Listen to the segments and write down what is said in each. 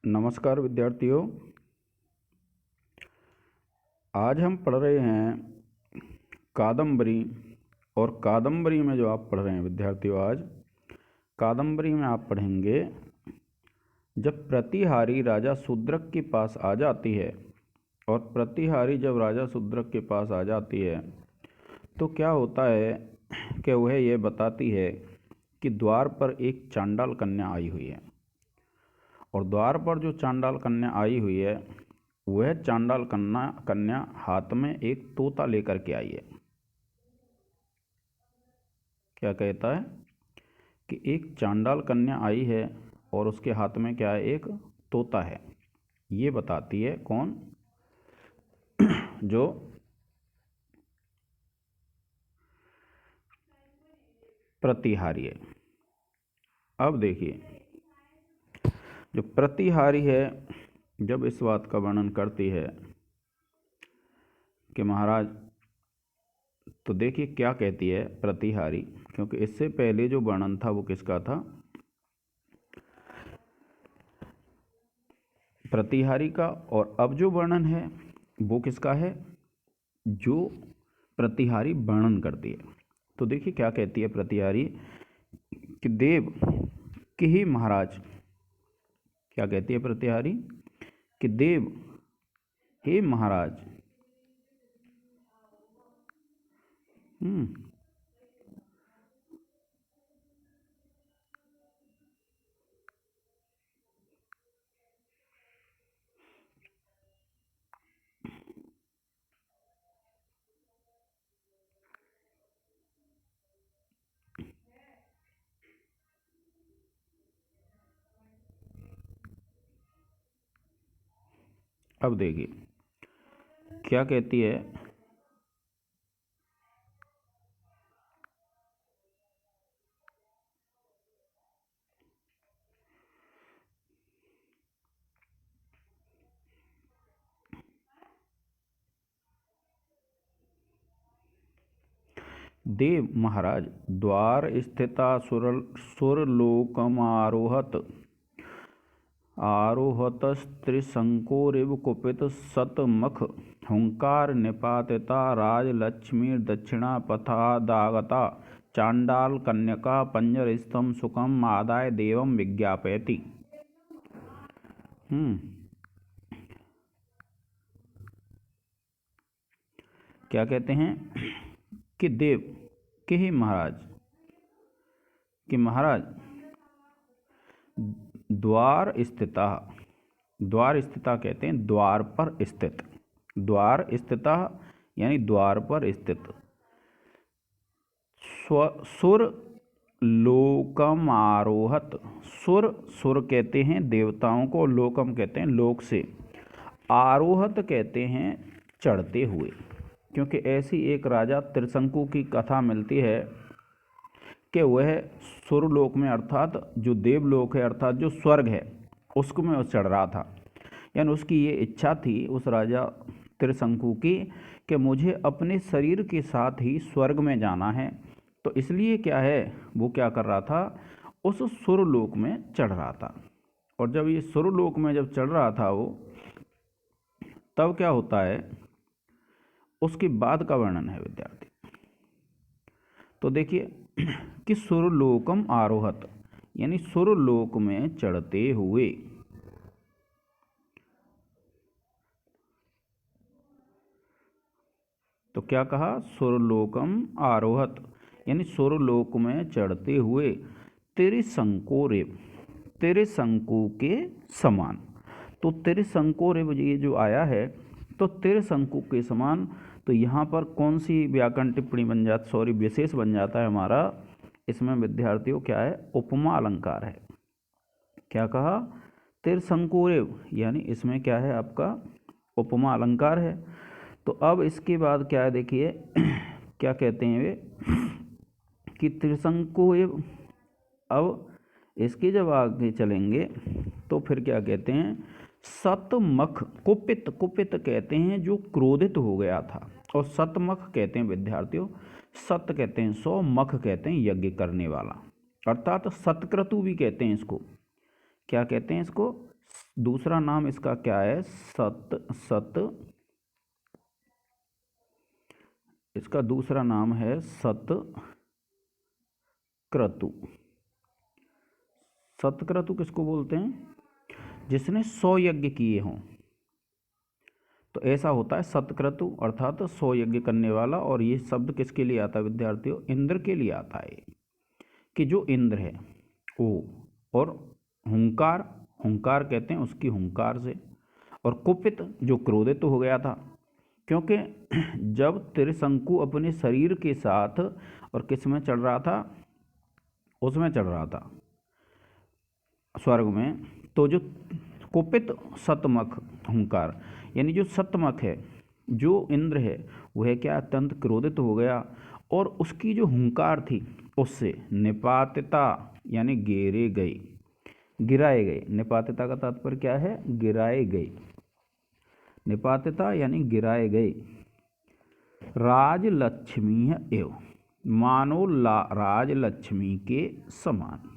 नमस्कार विद्यार्थियों। आज हम पढ़ रहे हैं कादम्बरी। और कादम्बरी में जो आप पढ़ रहे हैं विद्यार्थियों, आज कादम्बरी में आप पढ़ेंगे जब प्रतिहारी राजा शूद्रक के पास आ जाती है। और प्रतिहारी जब राजा शूद्रक के पास आ जाती है तो क्या होता है कि वह यह बताती है कि द्वार पर एक चांडाल कन्या आई हुई है। और द्वार पर जो चांडाल कन्या आई हुई है वह चांडाल कन्या हाथ में एक तोता लेकर के आई है। क्या कहता है कि एक चांडाल कन्या आई है और उसके हाथ में क्या है, एक तोता है। ये बताती है कौन? जो प्रतिहारी है। अब देखिए, जो प्रतिहारी है जब इस बात का वर्णन करती है कि महाराज, तो देखिए क्या कहती है प्रतिहारी, क्योंकि इससे पहले जो वर्णन था वो किसका था? प्रतिहारी का। और अब जो वर्णन है वो किसका है? जो प्रतिहारी वर्णन करती है। तो देखिए क्या कहती है प्रतिहारी कि देव कि ही महाराज। क्या कहती है प्रतिहारी कि देव हे महाराज। अब देखिए क्या कहती है, देव महाराज द्वार स्थिता सुरलोकमारोहत आरोहतस्त्रिशंकोरिव कुपित शतमख हुंकार निपातिता राजलक्ष्मी दक्षिणा पथादागता चांडाल कन्यका पंजरस्थम सुखम आदाय देवम विज्ञापयति। क्या कहते हैं कि देव कि ही महाराज, कि महाराज द्वार स्थिता, द्वार स्थिता कहते हैं द्वार पर स्थित, द्वार स्थिता यानी द्वार पर स्थित सुर लोकम आरोहत। सुर कहते हैं देवताओं को, लोकम कहते हैं लोक से, आरोहत कहते हैं चढ़ते हुए। क्योंकि ऐसी एक राजा त्रिशंकु की कथा मिलती है कि वह सुरलोक में अर्थात जो देवलोक है अर्थात जो स्वर्ग है उसको में चढ़ रहा था। यानी उसकी ये इच्छा थी उस राजा त्रिशंकु की कि मुझे अपने शरीर के साथ ही स्वर्ग में जाना है। तो इसलिए क्या है, वो क्या कर रहा था, उस सुरलोक में चढ़ रहा था। और जब ये सुरलोक में जब चढ़ रहा था वो, तब क्या होता है उसके बाद का वर्णन है विद्यार्थी। तो देखिए कि सुरलोकम आरोहत यानी सुरलोक में चढ़ते हुए। तो क्या कहा? सुरलोकम आरोहत यानी सुरलोक में चढ़ते हुए त्रिशंकोरेव, त्रिशंकु के समान। तो त्रिशंकोरेव ये जो आया है तो त्रिशंकु के समान, तो यहाँ पर कौन सी व्याकरण टिप्पणी बन जाती, सॉरी विशेष बन जाता है हमारा इसमें विद्यार्थियों, क्या है? उपमा अलंकार है। क्या कहा? त्रिशंकुरेव यानी इसमें क्या है आपका उपमा अलंकार है। तो अब इसके बाद क्या है देखिए क्या कहते हैं वे कि त्रिशंकुरेव। अब इसके जब आगे चलेंगे तो फिर क्या कहते हैं, शतमख कुपित, कुपित कहते हैं जो क्रोधित हो गया था। और शतमख कहते हैं विद्यार्थियों, सत कहते हैं 100, मख कहते हैं यज्ञ करने वाला, अर्थात सतक्रतु भी कहते हैं इसको। क्या कहते हैं इसको? दूसरा नाम इसका क्या है? इसका दूसरा नाम है सतक्रतु। सतक्रतु किसको बोलते हैं? जिसने 100 यज्ञ किए हों, तो ऐसा होता है सतक्रतु, अर्थात 100 यज्ञ करने वाला। और ये शब्द किसके लिए आता है विद्यार्थियों? इंद्र के लिए आता है, कि जो इंद्र है वो। और हुंकार, हुंकार कहते हैं उसकी हुंकार से। और कुपित, जो क्रोधित हो गया था, क्योंकि जब त्रिशंकु अपने शरीर के साथ और किस में चढ़ रहा था? उसमें चढ़ रहा था स्वर्ग में, तो जो कुपित सतमख हुंकार, यानी जो सतमख है, जो इंद्र है, वह क्या अत्यंत क्रोधित हो गया। और उसकी जो हुंकार थी उससे निपातिता यानी गिरे गए, गिराए गए। निपातिता का तात्पर्य क्या है? गिराए गए। निपातिता यानी गिराए गए। राजलक्ष्मी एव, मानो राजलक्ष्मी के समान।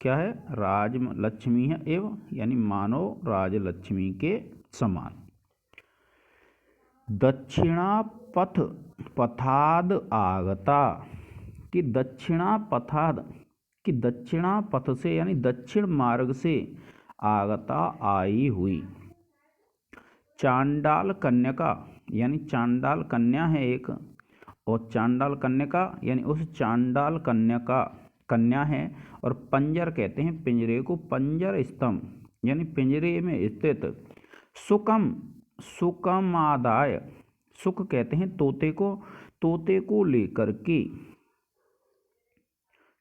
क्या है? राजलक्ष्मी एव यानी मानो राजलक्ष्मी के समान। दक्षिणा पथाद आगता, कि दक्षिणा पथाद, कि दक्षिणा पथ से यानी दक्षिण मार्ग से आगता आई हुई। चांडाल कन्या, यानी चांडाल कन्या है एक, और चांडाल कन्या यानी उस चांडाल कन्या है। और पंजर कहते हैं पिंजरे को, पंजर स्तंभ यानी पिंजरे में स्थित। सुकम आदाय, सुक कहते हैं तोते को लेकर के,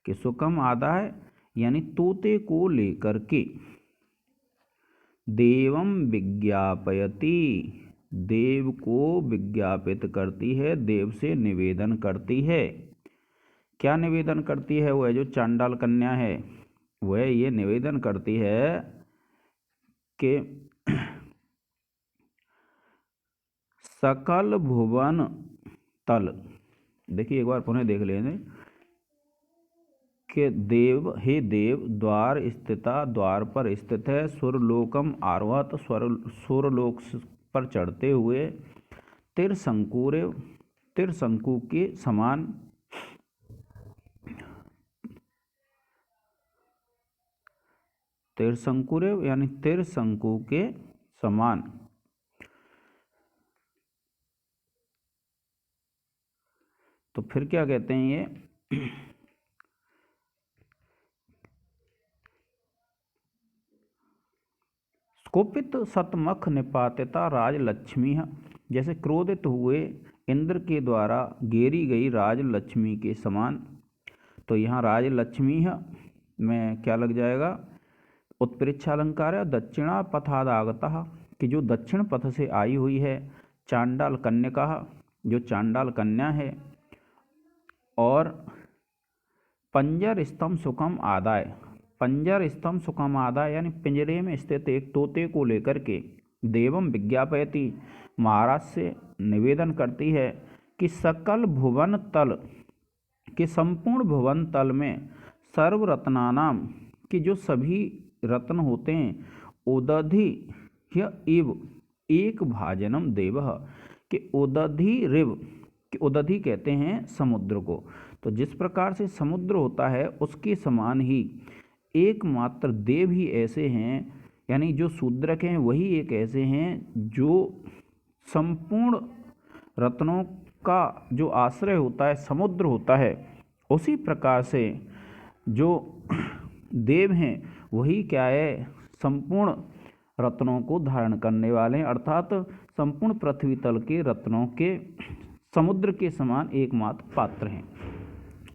कि सुकम आदाय यानी तोते को लेकर के। देवम विज्ञापयति, देव को विज्ञापित करती है, देव से निवेदन करती है। क्या निवेदन करती है? वह जो चांडाल कन्या है वह ये निवेदन करती है कि सकल भुवन तल, देखिए एक बार पुनः देख लेंगे, कि देव, हे देव, द्वार स्थिता, द्वार पर स्थित है। सुरलोकम आरोहत, सुरलोक पर चढ़ते हुए। त्रिशंकु के समान, त्रिशंकुरेव यानी त्रिशंकु के समान। तो फिर क्या कहते हैं ये? कुपित सतमख निपातिता राजलक्ष्मी, जैसे क्रोधित हुए इंद्र के द्वारा घेरी गई राजलक्ष्मी के समान। तो यहाँ राजलक्ष्मी में क्या लग जाएगा? उत्प्रेक्षा अलंकार है। दक्षिणा पथादागता, कि जो दक्षिण पथ से आई हुई है। चांडाल कन्या, जो चांडाल कन्या है। और पंजर स्तंभ सुखम आदाय, पंजर स्तंभ सुखम आदाय यानी पिंजरे में स्थित एक तोते को लेकर के। देवम विज्ञापयति, महाराज से निवेदन करती है कि सकल भुवन तल, कि संपूर्ण भुवन तल में सर्वरत्नानाम, कि जो सभी रत्न होते हैं। उदधि इव एक भाजनम देव, कि उदधि रिव, कि उदधि कहते हैं समुद्र को। तो जिस प्रकार से समुद्र होता है उसके समान ही एकमात्र देव ही ऐसे हैं, यानी जो शूद्रक हैं वही एक ऐसे हैं जो संपूर्ण रत्नों का जो आश्रय होता है समुद्र होता है। उसी प्रकार से जो देव हैं वही क्या है? संपूर्ण रत्नों को धारण करने वाले हैं, अर्थात संपूर्ण पृथ्वी तल के रत्नों के समुद्र के समान एकमात्र पात्र हैं।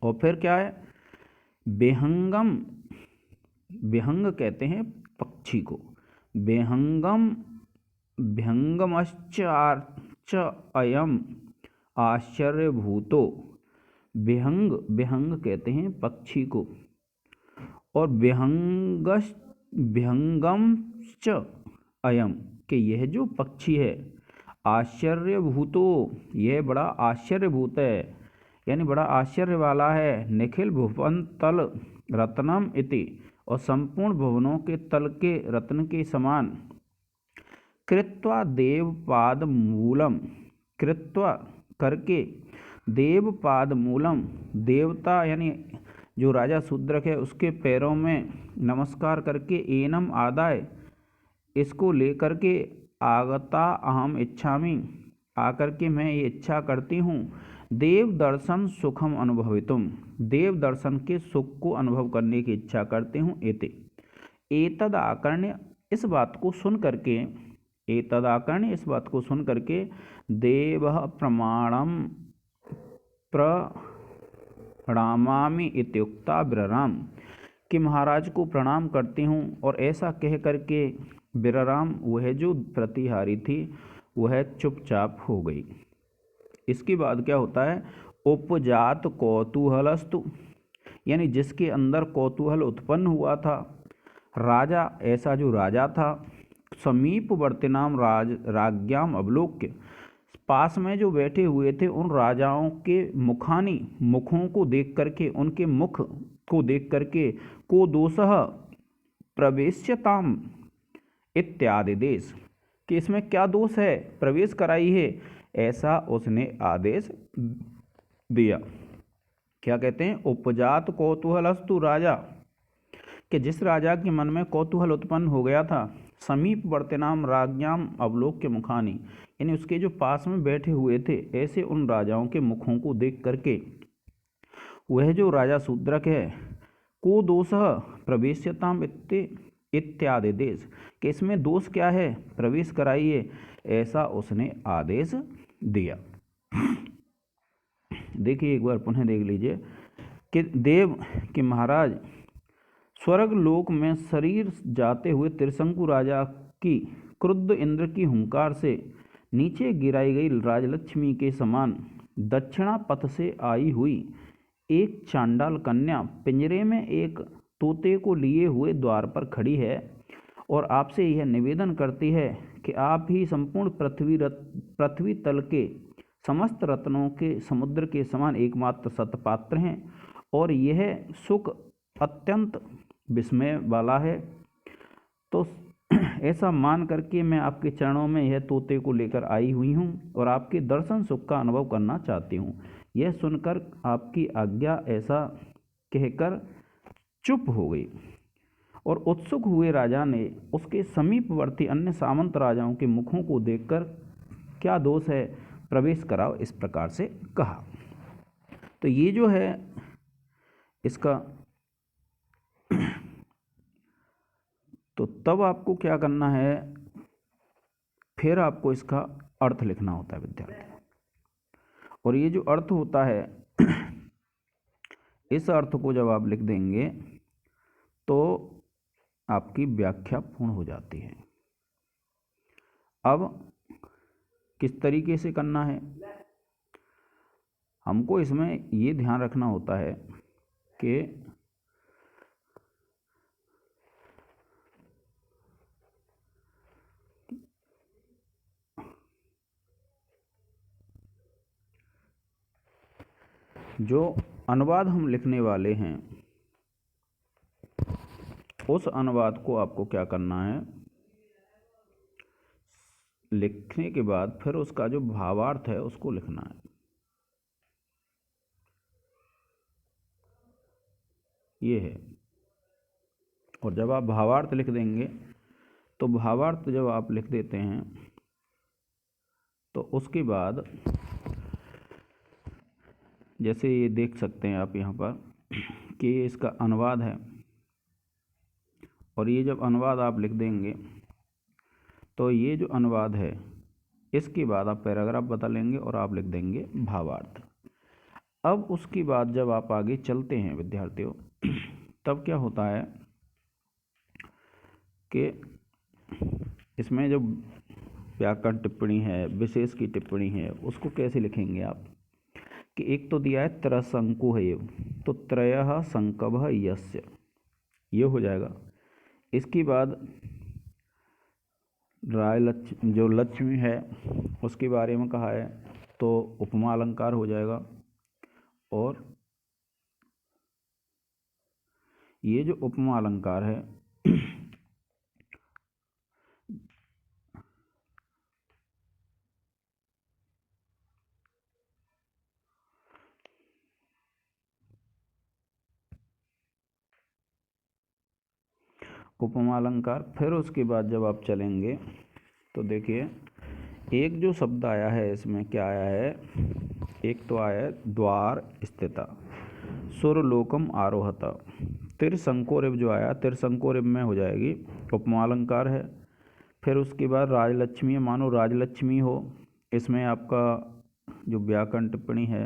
और फिर क्या है? बेहंगम, बेहंग कहते हैं पक्षी को। बेहंगमश्च अयम आश्चर्यभूतो, बेहंग, बेहंग कहते हैं पक्षी को। और बेहंगमश्च अयम, कि यह जो पक्षी है आश्चर्यभूतो, यह बड़ा आश्चर्यभूत है, यानी बड़ा आश्चर्य वाला है। निखिल भुवन तल रत्नम इति, और संपूर्ण भुवनों के तल के रत्न के समान। कृत्वा देवपाद मूलम, कृत्वा करके, देवपाद मूलम देवता यानी जो राजा शूद्रक है उसके पैरों में नमस्कार करके, एनम आदाय इसको लेकर के, आगता अहम इच्छामि आकर के मैं ये इच्छा करती हूँ, देव दर्शन सुखम अनुभवितुम देव दर्शन के सुख को अनुभव करने की इच्छा करती हूँ। एतद आकर्ण्य इस बात को सुन करके, एतद आकर्ण्य इस बात को सुन करके, देवः प्रमाणम प्रणामामि इत्युक्ता विरराम कि महाराज को प्रणाम करती हूँ। और ऐसा कह करके विरराम वह जो प्रतिहारी थी वह चुपचाप हो गई। इसके बाद क्या होता है, उपजात कौतूहलस्तु यानी जिसके अंदर कौतूहल उत्पन्न हुआ था, राजा ऐसा जो राजा था, समीपवर्तिनाम राज्ञाम अवलोक्य पास में जो बैठे हुए थे उन राजाओं के मुखानी मुखों को देख करके, उनके मुख को देख करके, को दोषः प्रवेश्यताम इत्यादि देश कि इसमें क्या दोष है, प्रवेश कराई है, ऐसा उसने आदेश दिया। क्या कहते हैं, उपजात कौतूहलस्तु राजा कि जिस राजा के मन में कौतूहल उत्पन्न हो गया था, समीप वर्तनाम राज्ञाम अवलोक्य मुखानी यानी उसके जो पास में बैठे हुए थे ऐसे उन राजाओं के मुखों को देख करके, वह जो राजा शूद्रक है, को दोषः प्रवेश्यताम इत्यादि देश कि इसमें दोष क्या है, प्रवेश कराइए, ऐसा उसने आदेश दिया। देखिए एक बार पुनः देख लीजिए कि देव कि महाराज स्वर्ग लोक में शरीर जाते हुए त्रिशंकु राजा की क्रुद्ध इंद्र की हुंकार से नीचे गिराई गई राजलक्ष्मी के समान दक्षिणा पथ से आई हुई एक चांडाल कन्या पिंजरे में एक तोते को लिए हुए द्वार पर खड़ी है और आपसे यह निवेदन करती है कि आप ही संपूर्ण पृथ्वी तल के समस्त रत्नों के समुद्र के समान एकमात्र सत्पात्र हैं और यह सुख अत्यंत विस्मय वाला है। तो ऐसा मान करके मैं आपके चरणों में यह तोते को लेकर आई हुई हूँ और आपके दर्शन सुख का अनुभव करना चाहती हूँ। यह सुनकर आपकी आज्ञा, ऐसा कहकर चुप हो गई और उत्सुक हुए राजा ने उसके समीपवर्ती अन्य सामंत राजाओं के मुखों को देखकर क्या दोष है, प्रवेश कराओ, इस प्रकार से कहा। तो ये जो है इसका तो तब आपको क्या करना है, फिर आपको इसका अर्थ लिखना होता है विद्यार्थी। और ये जो अर्थ होता है इस अर्थ को जब आप लिख देंगे तो आपकी व्याख्या पूर्ण हो जाती है। अब किस तरीके से करना है, हमको इसमें ये ध्यान रखना होता है कि जो अनुवाद हम लिखने वाले हैं उस अनुवाद को आपको क्या करना है, लिखने के बाद फिर उसका जो भावार्थ है उसको लिखना है। ये है। और जब आप भावार्थ लिख देंगे तो भावार्थ जब आप लिख देते हैं तो उसके बाद जैसे ये देख सकते हैं आप यहाँ पर कि ये इसका अनुवाद है। और ये जब अनुवाद आप लिख देंगे तो ये जो अनुवाद है इसके बाद आप पैराग्राफ बता लेंगे और आप लिख देंगे भावार्थ। अब उसके बाद जब आप आगे चलते हैं विद्यार्थियों, तब क्या होता है कि इसमें जो व्याकरण टिप्पणी है, विशेष की टिप्पणी है, उसको कैसे लिखेंगे आप कि एक तो दिया है त्रसंकु है, तो त्रयः संकवः यस्य, ये हो जाएगा। इसके बाद जो लक्ष्मी है उसके बारे में कहा है तो उपमा अलंकार हो जाएगा। और ये जो उपमा अलंकार है उपमा अलंकार, फिर उसके बाद जब आप चलेंगे तो देखिए एक जो शब्द आया है इसमें क्या आया है, एक तो आया है द्वार स्थिता, सुरलोकम आरोहता। त्रिशंकोरिव जो आया, त्रिशंकोरिव में हो जाएगी, उपमा अलंकार है। फिर उसके बाद राजलक्ष्मी, मानो राजलक्ष्मी हो, इसमें आपका जो व्याकरण टिप्पणी है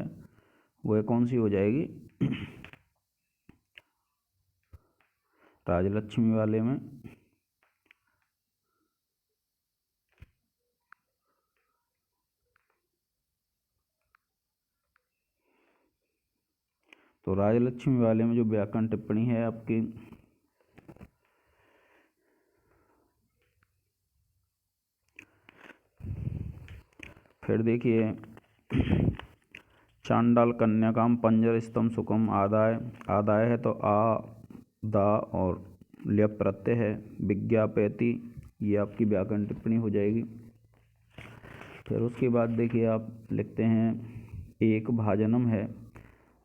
वह कौन सी हो जाएगी, राजलक्ष्मी वाले में तो राजलक्ष्मी वाले में जो व्याकरण टिप्पणी है आपकी, फिर देखिए चांडाल कन्याकाम पंजर स्तंभ सुखम आदाय, आदाय है तो आ दा और ल्यप प्रत्यय है। विज्ञापयति ये आपकी व्याकरण टिप्पणी हो जाएगी। फिर उसके बाद देखिए आप लिखते हैं एक भाजनम है,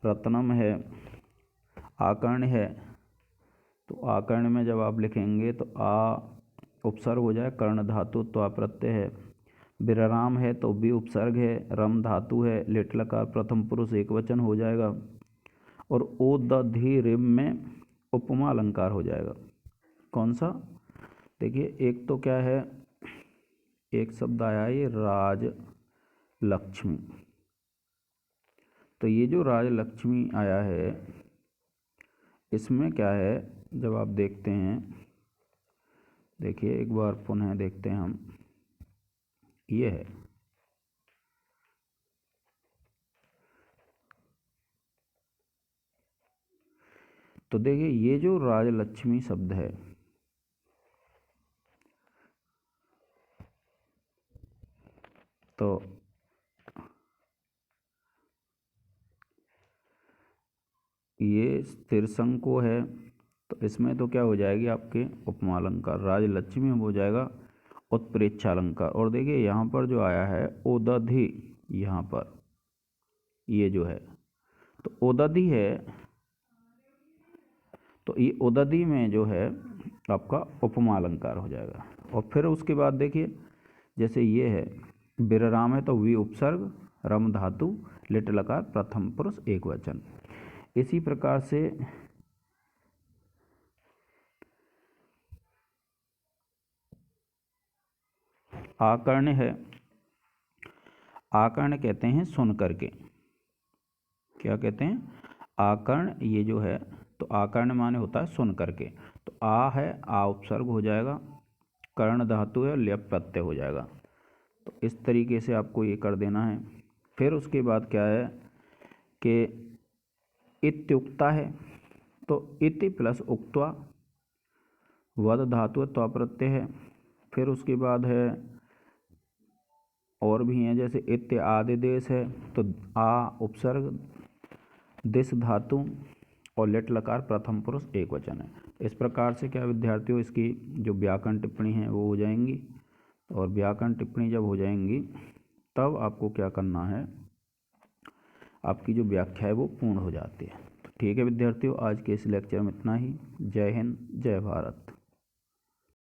रत्नम है, आकर्ण है, तो आकर्ण में जब आप लिखेंगे तो आ उपसर्ग हो जाए, कर्ण धातु तो प्रत्यय है। विराम है तो बी उपसर्ग है, रम धातु है, लिट लकार प्रथम पुरुष एक वचन हो जाएगा, और ओ द धी रिम में उपमा अलंकार हो जाएगा। कौन सा, देखिए एक तो क्या है, एक शब्द आया ये राजलक्ष्मी, तो ये जो राजलक्ष्मी आया है इसमें क्या है, जब आप देखते हैं, देखिए एक बार पुनः देखते हैं हम, ये है तो देखिए ये जो राजलक्ष्मी शब्द है तो ये तिरसंको है, तो इसमें तो क्या हो जाएगी आपके उपमा अलंकार, राजलक्ष्मी में हो जाएगा उत्प्रेक्षा अलंकार। और देखिए यहाँ पर जो आया है ओदधि, यहाँ पर ये जो है तो ओदधि है, तो ये ओदधि में जो है आपका उपमा अलंकार हो जाएगा। और फिर उसके बाद देखिए जैसे ये है विराम है तो वी उपसर्ग, रम धातु, लिट लकार प्रथम पुरुष एक वचन। इसी प्रकार से आकर्ण है, आकर्ण कहते हैं सुन करके, क्या कहते हैं, आकर्ण ये जो है तो आकर्ण माने होता है सुन करके, तो आ है, आ उपसर्ग हो जाएगा, कर्ण धातु है, ल्यप प्रत्यय हो जाएगा। तो इस तरीके से आपको ये कर देना है। फिर उसके बाद क्या है कि इत्युक्ता है, तो इति प्लस उक्त्वा, वद धातु त्वा प्रत्यय है। फिर उसके बाद है और भी हैं, जैसे इत्य आदि देश है तो आ उपसर्ग, दिस धातु और लिट लकार प्रथम पुरुष एक वचन है। इस प्रकार से क्या विद्यार्थियों इसकी जो व्याकरण टिप्पणी है वो हो जाएंगी, और व्याकरण टिप्पणी जब हो जाएंगी तब आपको क्या करना है, आपकी जो व्याख्या है वो पूर्ण हो जाती है। तो ठीक है विद्यार्थियों, आज के इस लेक्चर में इतना ही। जय हिंद, जय भारत।